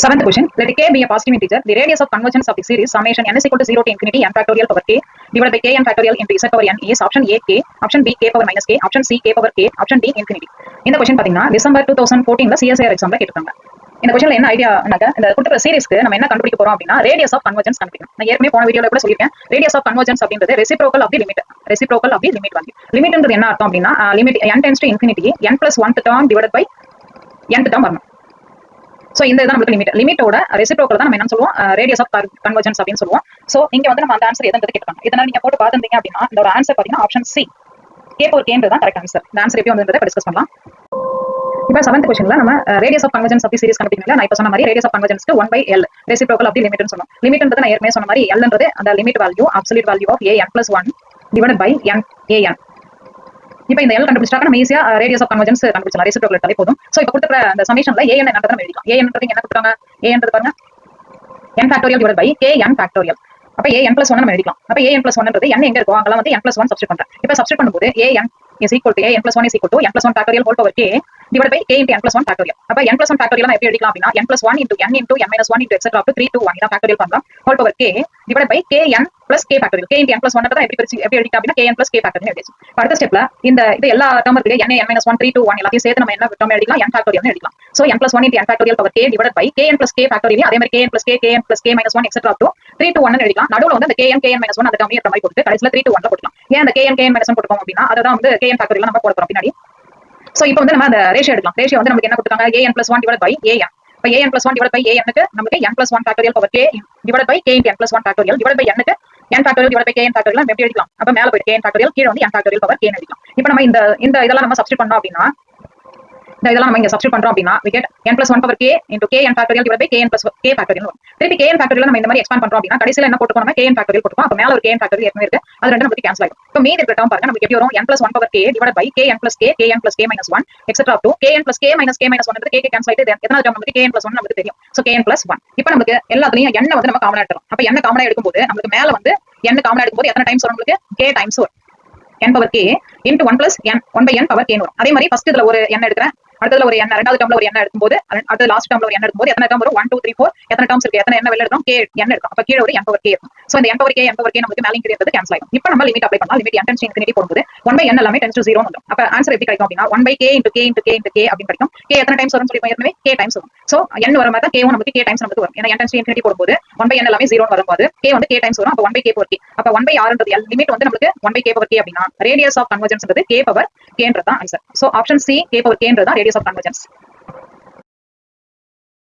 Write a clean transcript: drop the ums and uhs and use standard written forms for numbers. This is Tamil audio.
Seventh question. Let k be a positive integer. The radius of convergence of the series summation n is equal to 0 to infinity n factorial power k divided by k n factorial into z power n is option A k, option B k power minus k, option C k power k, option D infinity. இந்த கொஸ்டின் பாத்தீங்கன்னா டிசம்பர் 2014 சிஎஸ்ஐஆர் எக்ஸாம்ல கேட்டிருக்காங்க. இந்த கொஸ்டின்ல என்ன ஐடியானாக்க இந்த கொடுத்த சீரிஸ்க்கு நம்ம என்ன கண்டுபிடிக்க போறோம் அப்படின்னா ரேடியஸ் ஆஃப் கன்வர்ஜென்ஸ் கண்டுபிடிக்கணும். நான் ஏற்கனவே போன வீடியோல கூட சொல்லியிருக்கேன். ரேடியஸ் ஆஃப் கன்வர்ஜென்ஸ் அப்படின்றது reciprocal of the limit. Reciprocal of the limit value. லிமிட்ன்றது என்ன அர்த்தம் அப்படின்னா limit n tends to infinity n + 1th term divided by nth term வரணும். சோ இந்த இதான் நமக்கு லிமிட். லிமிட்டோட ரெசிப்ரோக்கல் தான் நம்ம என்ன சொல்லுவோம் ரேடியஸ் ஆஃப் கன்வர்ஜென்ஸ் அப்படின்னு சொல்லுவோம். சோ இங்க வந்து நம்ம அந்த ஆன்சர் எதுன்னு கேட்பாங்க. இதனால நீங்க போட்டு பாத்துட்டீங்க அப்படின்னா இதோட ஆன்சர் பாத்தீங்கன்னா ஆப்ஷன் சி k போர் kன்றது தான் கரெக்ட் ஆன்சர். இந்த ஆன்சர் எப்படி வந்ததுன்றதை டிஸ்கஸ் பண்ணலாம். இப்போ 7th क्वेश्चनல நம்ம radius of convergence of the series கண்டுபிடிக்கல. நான் இப்ப சொன்ன மாதிரி ரேடியஸ் ஆஃப் கன்வர்ஜென்ஸ்க்கு 1/l ரெசிப்ரோக்கல் ஆஃப் தி லிமிட்னு சொன்னோம். லிமிட்ன்றது நான் ஏற்கனவே சொன்ன மாதிரி l ன்றது அந்த limit value absolute value of a n + 1 divided by n a n. இப்போ இந்த l கண்டுபிடிச்சா நம்ம ஈஸியா ரேடியஸ் ஆஃப் கன்வர்ஜென்ஸ் கண்டுபிடிச்சலாம். ரெசிப்ரோக்கல் எடுத்தாலே போதும். சோ இப்போ கொடுத்த அந்த சமேஷன்ல a n என்னன்றதை நம்ம எழுதிக்கலாம். a n ன்றது என்ன கொடுத்தாங்க? a ன்றது பாருங்க n factorial divided by k n factorial. அப்ப a n + 1 நம்ம எழுதிக்கலாம். அப்ப a n + 1 ன்றது n எங்க இருக்கோ அங்கலாம் வந்து n + 1 சப்ஸ்டிட்யூட் பண்றேன். இப்போ சப்ஸ்டிட்யூட் பண்ணும்போது a n is equal to a n + 1 is equal to n + 1 factorial whole power k divided by k into n + 1 factorial. அப்ப n + 1 factorial நான் எப்படி எழுதிக்கலாம் அப்படினா n + 1 into n into n - 1 into etc up to 3 to 1 இத factorial பண்ணலாம். whole power k divided by k n plus k factorial. k into n + 1 ன்றத எப்படி எழுதிக்கலாம் அப்படினா k n plus k factorial எழுதிச்சு. அடுத்த ஸ்டெப்ல இந்த இது எல்லா டேர்ம் இருக்கு n n - 1 3 to 1 எல்லாத்தையும் சேர்த்து நம்ம என்ன டேர்ம் எழுதிக்கலாம் n factorial னு எழுதிக்கலாம். So n + 1 into n factorial power k divided by k n plus k factorial அதே மாதிரி k n plus k k n plus k - 1 etc up to 3 to 1 னு எழுதிக்கலாம். நடுவுல வந்து அந்த k n - 1 அந்த டேர்ம் ஏத்த மாதிரி போட்டு கடைசில 3 to 1 ல போடலாம். ஏன் அந்த k n - 1 போட்டுறோம் அப்படினா அததான் வந்து k n factorial நம்ம போட போறோம் பின்னாடி. சோ இப்போ வந்து நம்ம அந்த ரேஷியோ எடுக்கலாம். ரேஷியோ வந்து நமக்கு என்ன கொடுத்தாங்க? an + 1 divided by an. இப்போ an + 1 divided by an க்கு நமக்கு n + 1 factorial power k divided by k into n + 1 factorial divided by n க்கு n factorial divided by k n factorial நம்ம எப்படி எழுதிக்கலாம்? அப்ப மேல போய் k n factorial கீழ வந்து n factorial power k ன்னு எழுதிக்கலாம். இப்போ நம்ம இந்த இதெல்லாம் நம்ம சப்ஸ்டிட்யூட் பண்ணோம் அப்படினா இதெல்லாம் நம்ம இங்க சப்ஸ்டிட்யூட் பண்றோம் அப்படினா we get n + 1 power k into k n factorial divided by k n plus k factorial வரும். திருப்பி k n factorial நம்ம இந்த மாதிரி எக்ஸ்பாண்ட் பண்றோம் அப்படினா கடைசில என்ன போட்டுக்கோம்? நம்ம k n factorial போட்டுப்போம். அப்ப மேல ஒரு k n factorial ஏற்கனவே இருக்கு. அது ரெண்டும் நமக்கு கேன்சல் ஆயிடும். இப்போ மீதி இருக்கிற டேர்ம் பாருங்க நமக்கு எப்படி வரும்? n + 1 power k divided by k n plus k k n plus k minus 1 etc up to k n plus k minus k minus 1 ன்றது k k கேன்சல் ஆயிட்டு எத்தனை டேர்ம் நமக்கு k n plus 1 நமக்கு தெரியும். So k n plus 1. இப்போ நமக்கு எல்லாத்துலயும் n வந்து நம்ம காமனா எடுத்துறோம். அப்ப n காமனா எடுக்கும்போது நமக்கு மேல வந்து n காமனா எடுக்கும்போது எத்தனை டைம்ஸ் வரும்? நமக்கு k டைம்ஸ் வரும். n power k into 1 plus n 1/n power k வரும். அதே மாதிரி ஃபர்ஸ்ட் இதுல ஒரு n எடுக்கிறேன். அடுத்ததுல ஒரு n ரெண்டாவது டேர்ம்ல ஒரு n எடுக்கும்போது அடுத்த லாஸ்ட் டேர்ம்ல ஒரு n எடுக்கும்போது எத்தனை டேர்ம் வரும்? 1 2 3 4 எத்தனை டேர்ம்ஸ் இருக்கு? எத்தனை n வெளிய எடுக்கணும்? k n எடுக்கும். அப்ப கீழ ஒரு n power k இருக்கும். சோ இந்த n power k நமக்கு மேல இன்கிரீஸ் கேன்சல் ஆகும். இப்போ நம்ம லிமிட் அப்ளை பண்ணலாம். லிமிட் n → infinity போடும்போது 1/n எல்லாமே → 0 வந்துரும். அப்ப ஆன்சர் எப்படி கிடைக்கும் அப்படினா 1/k into k into k into k அப்படி கிடைக்கும். k எத்தனை டைம்ஸ் வரும்னு சொல்லி ஏற்கனவே k டைம்ஸ் வரும். சோ n வர மாதிரி k நமக்கு k டைம்ஸ் நமக்கு வரும். ஏன்னா n → infinity போடும்போது 1/n எல்லாமே 0 ன்னு வரும்போது k வந்து k டைம்ஸ் வரும். அப்ப 1/k power k. அப்ப 1/r ன்றது லிமிட் வந்து நமக்கு 1/k power k அப்படினா ரேடியஸ் ஆஃப் கன்வர்ஜென்ஸ் ன்றது k power k ன்றது தான் answer. So option C k power k ன்றது தான் ரேடியஸ் ஆஃப் கன்வர்ஜென்ஸ்.